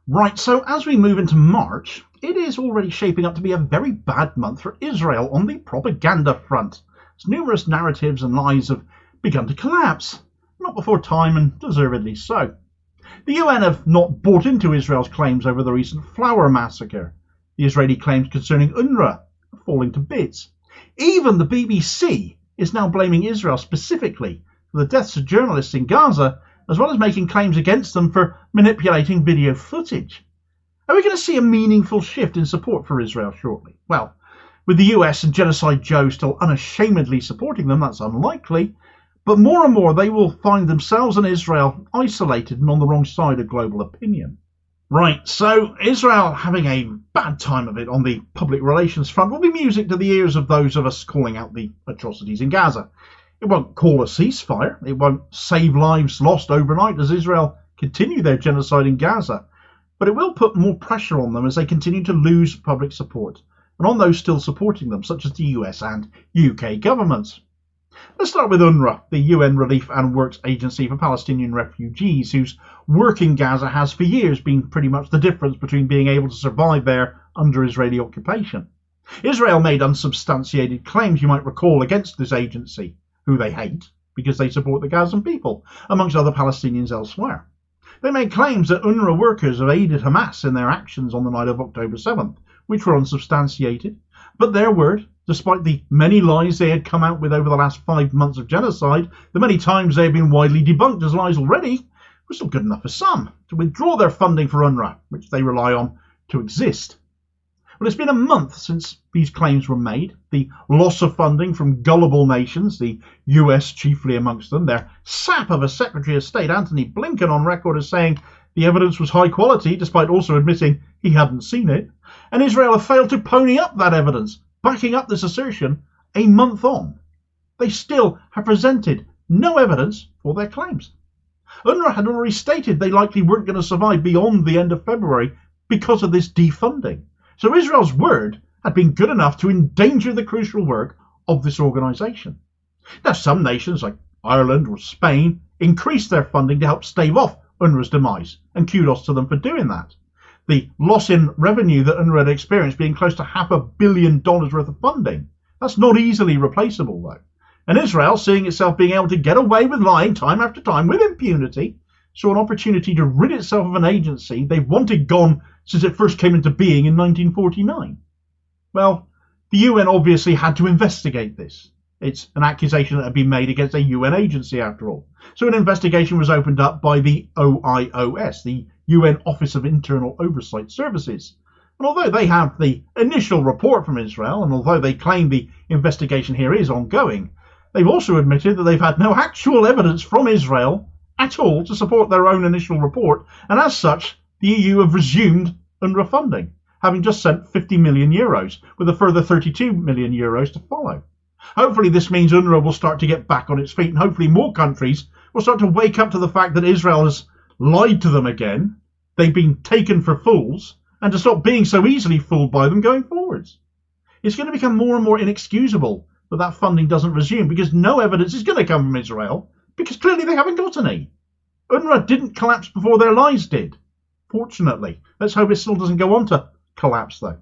Right, so as we move into March, it is already shaping up to be a very bad month for Israel on the propaganda front, as numerous narratives and lies have begun to collapse, not before time and deservedly so. The UN have not bought into Israel's claims over the recent Flour Massacre, the Israeli claims concerning UNRWA are falling to bits. Even the BBC is now blaming Israel specifically for the deaths of journalists in Gaza, as well as making claims against them for manipulating video footage. Are we going to see a meaningful shift in support for Israel shortly? Well, with the US and Genocide Joe still unashamedly supporting them, that's unlikely, but more and more they will find themselves and Israel isolated and on the wrong side of global opinion. Right, so Israel having a bad time of it on the public relations front will be music to the ears of those of us calling out the atrocities in Gaza. It won't call a ceasefire, it won't save lives lost overnight as Israel continue their genocide in Gaza, but it will put more pressure on them as they continue to lose public support, and on those still supporting them, such as the US and UK governments. Let's start with UNRWA, the UN Relief and Works Agency for Palestinian Refugees, whose work in Gaza has for years been pretty much the difference between being able to survive there under Israeli occupation. Israel made unsubstantiated claims, you might recall, against this agency, who they hate because they support the Gazan people, amongst other Palestinians elsewhere. They made claims that UNRWA workers have aided Hamas in their actions on the night of October 7th, which were unsubstantiated, but their word, despite the many lies they had come out with over the last 5 months of genocide, the many times they have been widely debunked as lies already, were still good enough for some to withdraw their funding for UNRWA, which they rely on to exist. Well, it's been a month since these claims were made. The loss of funding from gullible nations, the US chiefly amongst them, their sap of a Secretary of State, Antony Blinken, on record as saying the evidence was high quality, despite also admitting he hadn't seen it, and Israel have failed to pony up that evidence, backing up this assertion a month on. They still have presented no evidence for their claims. UNRWA had already stated they likely weren't going to survive beyond the end of February because of this defunding. So Israel's word had been good enough to endanger the crucial work of this organisation. Now, some nations like Ireland or Spain increased their funding to help stave off UNRWA's demise, and kudos to them for doing that. The loss in revenue that UNRWA had experienced being close to $500 million worth of funding. That's not easily replaceable, though. And Israel, seeing itself being able to get away with lying time after time with impunity, saw an opportunity to rid itself of an agency they've wanted gone since it first came into being in 1949. Well, the UN obviously had to investigate this. It's an accusation that had been made against a UN agency, after all. So an investigation was opened up by the OIOS, the UN Office of Internal Oversight Services. And although they have the initial report from Israel, and although they claim the investigation here is ongoing, they've also admitted that they've had no actual evidence from Israel at all to support their own initial report, and as such, the EU have resumed UNRWA funding, having just sent €50 million, with a further €32 million to follow. Hopefully this means UNRWA will start to get back on its feet, and hopefully more countries will start to wake up to the fact that Israel has lied to them again, they've been taken for fools, and to stop being so easily fooled by them going forwards. It's going to become more and more inexcusable that funding doesn't resume, because no evidence is going to come from Israel, because clearly they haven't got any. UNRWA didn't collapse before their lies did. Fortunately. Let's hope it still doesn't go on to collapse, though.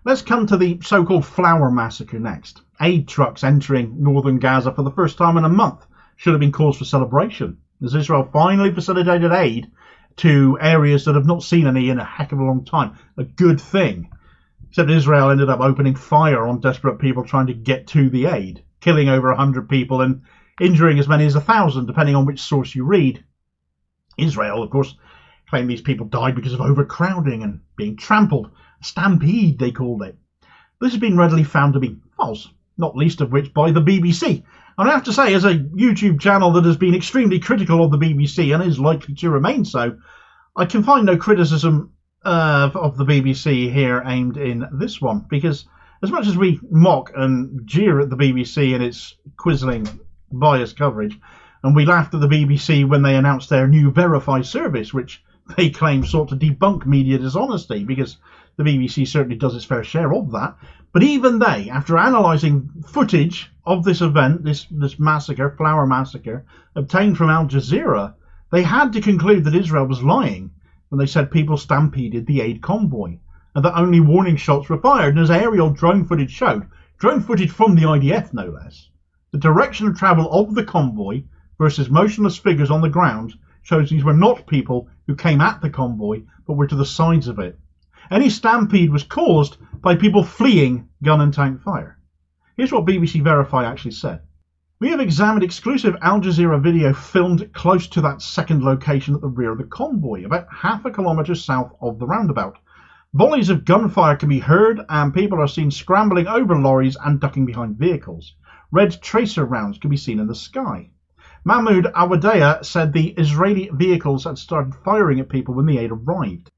Let's come to the so-called Flour Massacre next. Aid trucks entering northern Gaza for the first time in a month should have been cause for celebration, as Israel finally facilitated aid to areas that have not seen any in a heck of a long time. A good thing. Except Israel ended up opening fire on desperate people trying to get to the aid, killing over 100 people and injuring as many as 1,000, depending on which source you read. Israel, of course, claimed these people died because of overcrowding and being trampled. A stampede, they called it. This has been readily found to be false, not least of which by the BBC. And I have to say, as a YouTube channel that has been extremely critical of the BBC and is likely to remain so, I can find no criticism of the BBC here aimed in this one, because as much as we mock and jeer at the BBC and its quizzling biased coverage, and we laughed at the BBC when they announced their new Verify service, which they claim sought to debunk media dishonesty, because the BBC certainly does its fair share of that. But even they, after analysing footage of this event, this massacre, Flour Massacre, obtained from Al Jazeera, they had to conclude that Israel was lying when they said people stampeded the aid convoy, and that only warning shots were fired. And as aerial drone footage showed, drone footage from the IDF no less, the direction of travel of the convoy versus motionless figures on the ground shows these were not people who came at the convoy, but were to the sides of it. Any stampede was caused by people fleeing gun and tank fire. Here's what BBC Verify actually said. We have examined exclusive Al Jazeera video filmed close to that second location at the rear of the convoy, about half a kilometre south of the roundabout. Volleys of gunfire can be heard and people are seen scrambling over lorries and ducking behind vehicles. Red tracer rounds can be seen in the sky. Mahmoud Awadea said the Israeli vehicles had started firing at people when the aid arrived.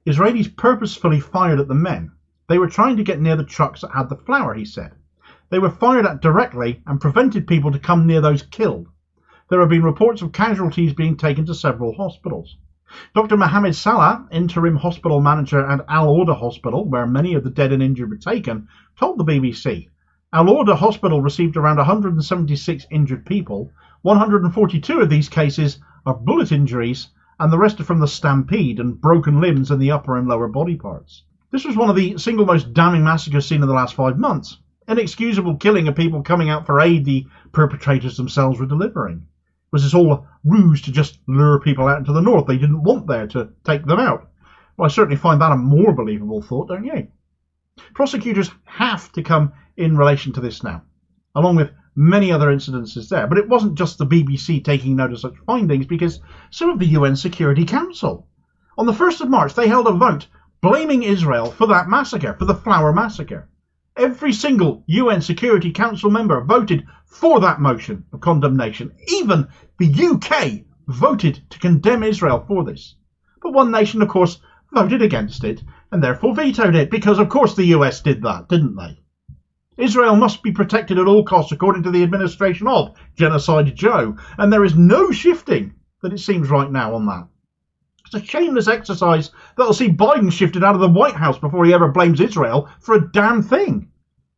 Israelis purposefully fired at the men. They were trying to get near the trucks that had the flour, he said. They were fired at directly and prevented people to come near those killed. There have been reports of casualties being taken to several hospitals. Dr. Mohammed Salah, interim hospital manager at Al Orda Hospital, where many of the dead and injured were taken, told the BBC, Al Orda Hospital received around 176 injured people. 142 of these cases are bullet injuries, and the rest are from the stampede and broken limbs in the upper and lower body parts. This was one of the single most damning massacres seen in the last 5 months. Inexcusable killing of people coming out for aid the perpetrators themselves were delivering. Was this all a ruse to just lure people out into the north they didn't want there to take them out? Well, I certainly find that a more believable thought, don't you? Prosecutors have to come in relation to this now, along with many other incidences there. But it wasn't just the BBC taking note of such findings, because so have the UN Security Council. On the 1st of March, they held a vote blaming Israel for that massacre, for the Flour Massacre. Every single UN Security Council member voted for that motion of condemnation. Even the UK voted to condemn Israel for this. But one nation, of course, voted against it and therefore vetoed it, because of course the US did that, didn't they? Israel must be protected at all costs according to the administration of Genocide Joe, and there is no shifting that it seems right now on that. It's a shameless exercise that'll see Biden shifted out of the White House before he ever blames Israel for a damn thing.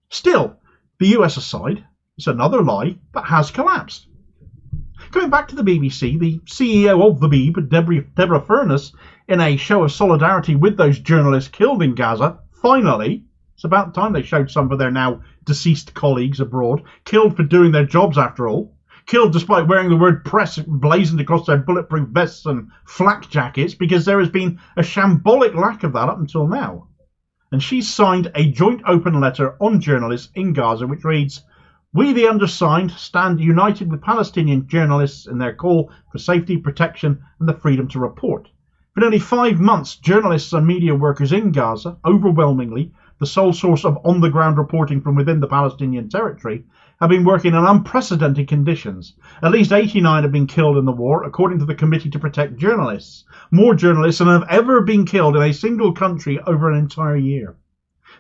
Still, the US aside, it's another lie that has collapsed. Going back to the BBC, the CEO of the Beeb, Deborah Furness, in a show of solidarity with those journalists killed in Gaza, finally, it's about time they showed some of their now deceased colleagues abroad, killed for doing their jobs after all, killed despite wearing the word press blazoned across their bulletproof vests and flak jackets, because there has been a shambolic lack of that up until now. And she's signed a joint open letter on journalists in Gaza which reads, "We, the undersigned, stand united with Palestinian journalists in their call for safety, protection and the freedom to report. For nearly 5 months, journalists and media workers in Gaza, overwhelmingly the sole source of on-the-ground reporting from within the Palestinian territory, have been working in unprecedented conditions. At least 89 have been killed in the war, according to the Committee to Protect Journalists. More journalists than have ever been killed in a single country over an entire year.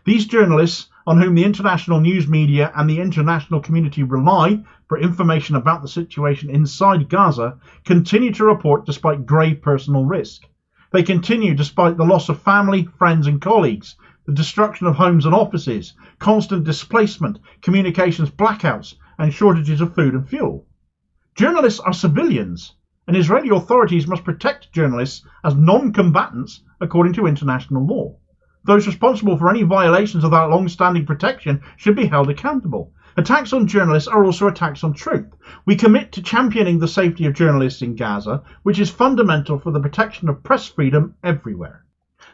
These journalists, on whom the international news media and the international community rely for information about the situation inside Gaza, continue to report despite grave personal risk. They continue despite the loss of family, friends and colleagues, the destruction of homes and offices, constant displacement, communications blackouts, and shortages of food and fuel. Journalists are civilians, and Israeli authorities must protect journalists as non-combatants according to international law. Those responsible for any violations of that long-standing protection should be held accountable. Attacks on journalists are also attacks on truth. We commit to championing the safety of journalists in Gaza, which is fundamental for the protection of press freedom everywhere."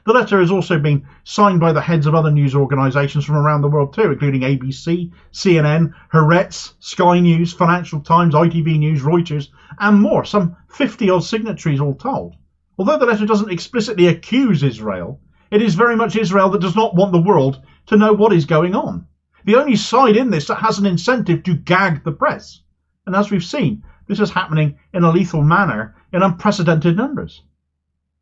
The letter has also been signed by the heads of other news organisations from around the world too, including ABC, CNN, Haaretz, Sky News, Financial Times, ITV News, Reuters, and more, some 50-odd signatories all told. Although the letter doesn't explicitly accuse Israel, it is very much Israel that does not want the world to know what is going on. The only side in this that has an incentive to gag the press. And as we've seen, this is happening in a lethal manner in unprecedented numbers.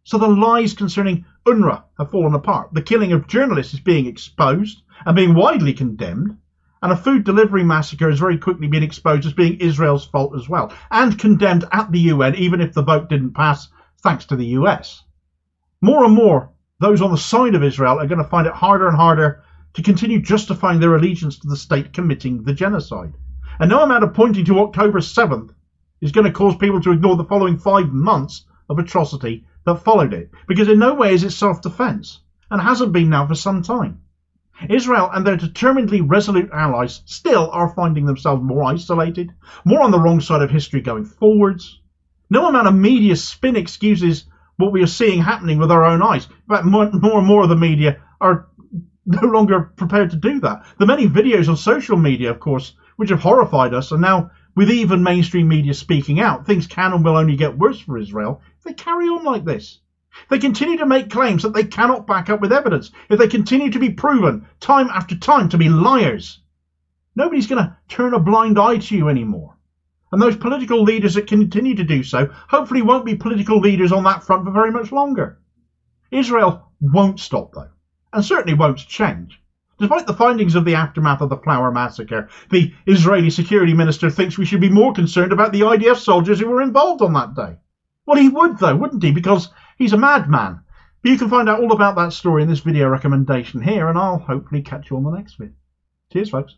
So the lies concerning UNRWA have fallen apart. The killing of journalists is being exposed and being widely condemned. And a food delivery massacre has very quickly been exposed as being Israel's fault as well. And condemned at the UN, even if the vote didn't pass, thanks to the US. More and more, those on the side of Israel are going to find it harder and harder to continue justifying their allegiance to the state committing the genocide. And no amount of pointing to October 7th is going to cause people to ignore the following 5 months of atrocity that followed it, because in no way is it self-defense, and hasn't been now for some time. Israel and their determinedly resolute allies still are finding themselves more isolated, more on the wrong side of history going forwards. No amount of media spin excuses what we are seeing happening with our own eyes. In fact, more and more of the media are no longer prepared to do that. The many videos on social media, of course, which have horrified us, and now with even mainstream media speaking out, things can and will only get worse for Israel if they carry on like this. They continue to make claims that they cannot back up with evidence, if they continue to be proven time after time to be liars. Nobody's going to turn a blind eye to you anymore. And those political leaders that continue to do so hopefully won't be political leaders on that front for very much longer. Israel won't stop though, and certainly won't change. Despite the findings of the aftermath of the Flour Massacre, the Israeli security minister thinks we should be more concerned about the IDF soldiers who were involved on that day. Well, he would though, wouldn't he? Because he's a madman. But you can find out all about that story in this video recommendation here, and I'll hopefully catch you on the next vid. Cheers, folks.